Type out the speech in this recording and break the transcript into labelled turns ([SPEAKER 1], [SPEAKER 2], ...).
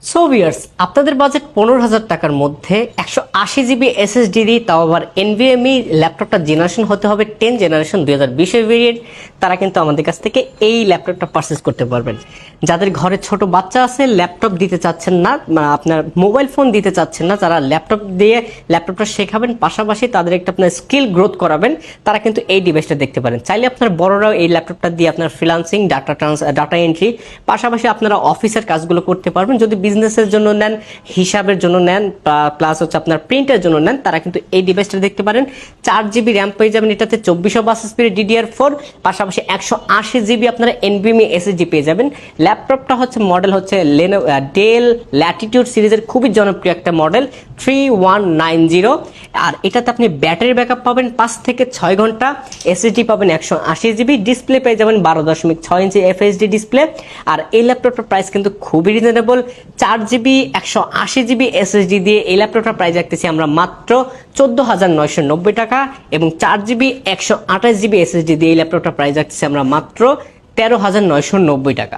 [SPEAKER 1] So viewers, আপনাদের budget 15,000 টাকার মধ্যে 180 জিবি এসএসডি দিয়ে, তাও আবার এনভিএমই ল্যাপটপটা জেনারেশন হতে হবে 10 জেনারেশন 2020 ভেরিয়েন্ট, তারা কিন্তু আমাদের কাছ থেকে এই ল্যাপটপটা পারচেস করতে পারবেন। যাদের ঘরে ছোট বাচ্চা আছে, ল্যাপটপ দিতে চাচ্ছেন না, আপনার মোবাইল ফোন দিতে চাচ্ছেন না, যারা ল্যাপটপ দিয়ে ল্যাপটপটা শেখাবেন, পাশাপাশি তাদের একটা আপনার স্কিল গ্রোথ করাবেন, তারা কিন্তু এই ডিভাইসটা দেখতে পারেন। চাইলে আপনার বড়রাও এই ল্যাপটপটা দিয়ে আপনার ফ্রিল্যান্সিং, ডাটা এন্ট্রি, পাশাপাশি আপনারা অফিসের কাজগুলো করতে পারবেন। যদি বিজনেসের জন্য নেন, হিসাবের জন্য নেন, প্লাস হচ্ছে আপনার প্রিন্টের জন্য নেন, তারা কিন্তু এই ডিভাইসটা দেখতে পারেন। 4 জিবি র্যাম পেয়ে যাবেন এটাতে, 2422 DDR4, পাশাপাশি 180 জিবি আপনারা এনভিএমই এসএসডি পেয়ে যাবেন। ল্যাপটপটা হচ্ছে মডেল হচ্ছে ডেল ল্যাটিটিউড সিরিজের খুবই জনপ্রিয় একটা মডেল 3190, আর এটাতে আপনি ব্যাটারি ব্যাকআপ পাবেন 5 থেকে 6 ঘন্টা, এসএসডি পাবেন 180 জিবি, ডিসপ্লে পেয়ে যাবেন 12.6 ইঞ্চি এফএইচডি ডিসপ্লে। আর এই ল্যাপটপটার প্রাইস কিন্তু খুবই রিজনেবল। 4 জিবি 180 জিবি এসএসডি দিয়ে এই ল্যাপটপটার প্রাইস রাখতেছি আমরা মাত্র 14,990 টাকা, এবং 4 জিবি 128 জিবি এসএসডি দিয়ে এই ল্যাপটপটার প্রাইস রাখতেছি আমরা মাত্র 13,990 টাকা।